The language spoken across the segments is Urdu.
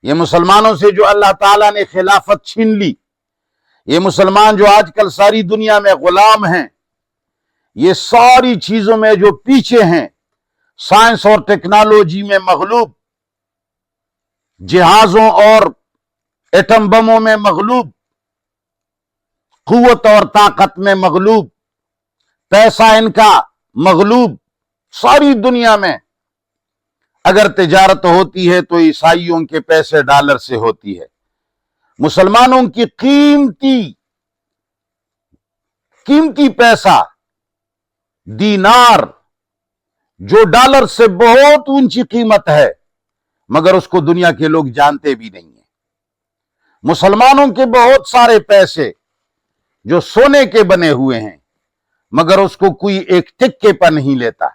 یہ مسلمانوں سے جو اللہ تعالیٰ نے خلافت چھین لی، یہ مسلمان جو آج کل ساری دنیا میں غلام ہیں، یہ ساری چیزوں میں جو پیچھے ہیں، سائنس اور ٹیکنالوجی میں مغلوب، جہازوں اور ایٹم بموں میں مغلوب، قوت اور طاقت میں مغلوب، پیسہ ان کا مغلوب، ساری دنیا میں اگر تجارت ہوتی ہے تو عیسائیوں کے پیسے ڈالر سے ہوتی ہے۔ مسلمانوں کی قیمتی پیسہ دینار جو ڈالر سے بہت اونچی قیمت ہے، مگر اس کو دنیا کے لوگ جانتے بھی نہیں ہیں۔ مسلمانوں کے بہت سارے پیسے جو سونے کے بنے ہوئے ہیں، مگر اس کو کوئی ایک ٹکے پر نہیں لیتا۔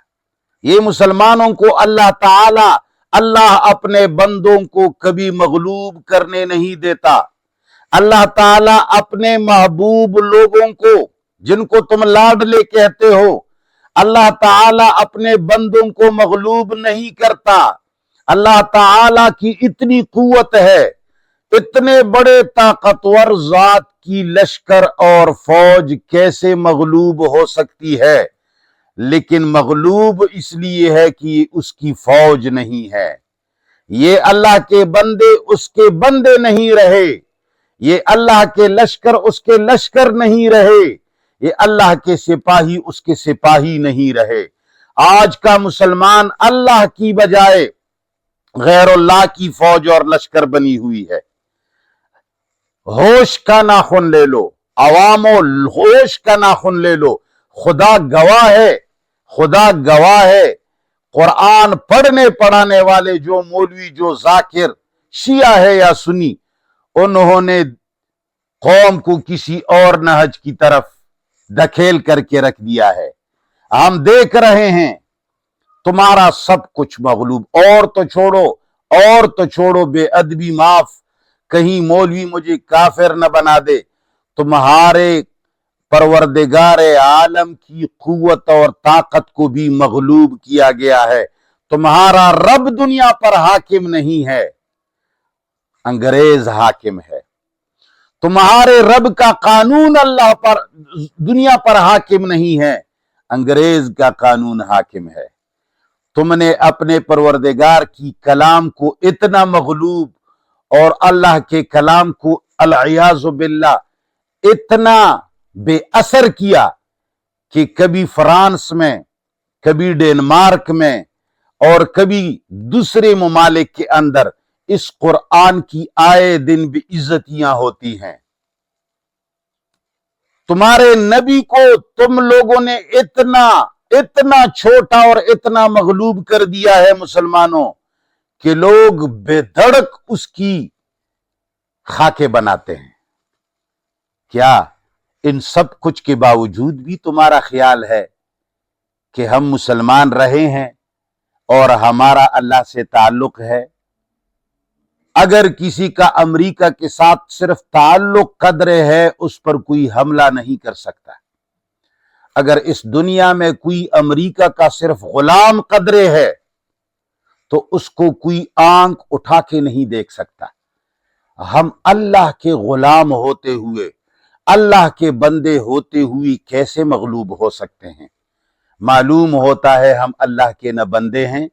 یہ مسلمانوں کو اللہ اپنے بندوں کو کبھی مغلوب کرنے نہیں دیتا۔ اللہ تعالیٰ اپنے محبوب لوگوں کو، جن کو تم لاڈلے کہتے ہو، اللہ تعالیٰ اپنے بندوں کو مغلوب نہیں کرتا۔ اللہ تعالیٰ کی اتنی قوت ہے، اتنے بڑے طاقتور ذات کی لشکر اور فوج کیسے مغلوب ہو سکتی ہے؟ لیکن مغلوب اس لیے ہے کہ اس کی فوج نہیں ہے۔ یہ اللہ کے بندے اس کے بندے نہیں رہے، یہ اللہ کے لشکر اس کے لشکر نہیں رہے، یہ اللہ کے سپاہی اس کے سپاہی نہیں رہے۔ آج کا مسلمان اللہ کی بجائے غیر اللہ کی فوج اور لشکر بنی ہوئی ہے۔ ہوش کا ناخن لے لو عوامو، ہوش کا ناخن لے لو۔ خدا گواہ ہے، قرآن پڑھنے پڑھانے والے جو مولوی، جو ذاکر، شیعہ ہے یا سنی، انہوں نے قوم کو کسی اور نہج کی طرف دھکیل کر کے رکھ دیا ہے۔ ہم دیکھ رہے ہیں تمہارا سب کچھ مغلوب۔ اور تو چھوڑو بے ادبی معاف، کہیں مولوی مجھے کافر نہ بنا دے۔ تمہارے پروردگار عالم کی قوت اور طاقت کو بھی مغلوب کیا گیا ہے۔ تمہارا رب دنیا پر حاکم نہیں ہے، انگریز حاکم ہے۔ تمہارے رب کا قانون اللہ پر دنیا پر حاکم نہیں ہے، انگریز کا قانون حاکم ہے۔ تم نے اپنے پروردگار کی کلام کو اتنا مغلوب اور اللہ کے کلام کو العیاذ باللہ اتنا بے اثر کیا کہ کبھی فرانس میں، کبھی ڈنمارک میں اور کبھی دوسرے ممالک کے اندر اس قرآن کی آئے دن بے عزتیاں ہوتی ہیں۔ تمہارے نبی کو تم لوگوں نے اتنا چھوٹا اور اتنا مغلوب کر دیا ہے مسلمانوں کہ لوگ بے دھڑک اس کی خاکے بناتے ہیں۔ کیا ان سب کچھ کے باوجود بھی تمہارا خیال ہے کہ ہم مسلمان رہے ہیں اور ہمارا اللہ سے تعلق ہے؟ اگر کسی کا امریکہ کے ساتھ صرف تعلق قدرے ہے، اس پر کوئی حملہ نہیں کر سکتا۔ اگر اس دنیا میں کوئی امریکہ کا صرف غلام قدرے ہے تو اس کو کوئی آنکھ اٹھا کے نہیں دیکھ سکتا۔ ہم اللہ کے غلام ہوتے ہوئے، اللہ کے بندے ہوتے ہوئے کیسے مغلوب ہو سکتے ہیں؟ معلوم ہوتا ہے ہم اللہ کے نہ بندے ہیں،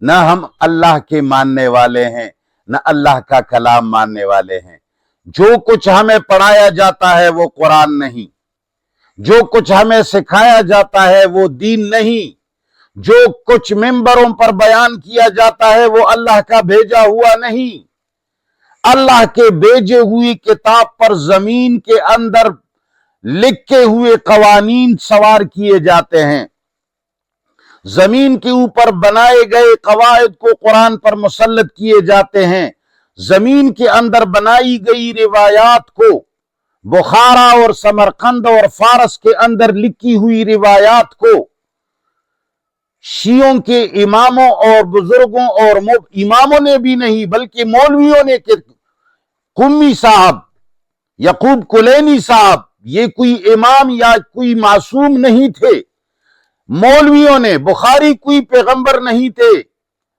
نہ ہم اللہ کے ماننے والے ہیں، نہ اللہ کا کلام ماننے والے ہیں۔ جو کچھ ہمیں پڑھایا جاتا ہے وہ قرآن نہیں، جو کچھ ہمیں سکھایا جاتا ہے وہ دین نہیں، جو کچھ ممبروں پر بیان کیا جاتا ہے وہ اللہ کا بھیجا ہوا نہیں۔ اللہ کے بھیجے ہوئی کتاب پر زمین کے اندر لکھے ہوئے قوانین سوار کیے جاتے ہیں، زمین کے اوپر بنائے گئے قواعد کو قرآن پر مسلط کیے جاتے ہیں، زمین کے اندر بنائی گئی روایات کو، بخارا اور سمرقند اور فارس کے اندر لکھی ہوئی روایات کو شیعوں کے اماموں اور بزرگوں اور اماموں نے بھی نہیں بلکہ مولویوں نے، قمی صاحب، یعقوب کلینی صاحب، یہ کوئی امام یا کوئی معصوم نہیں تھے، مولویوں نے، بخاری کوئی پیغمبر نہیں تھے،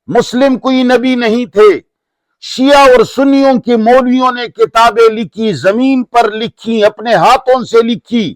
مسلم کوئی نبی نہیں تھے، شیعہ اور سنیوں کے مولویوں نے کتابیں لکھی، زمین پر لکھی، اپنے ہاتھوں سے لکھی،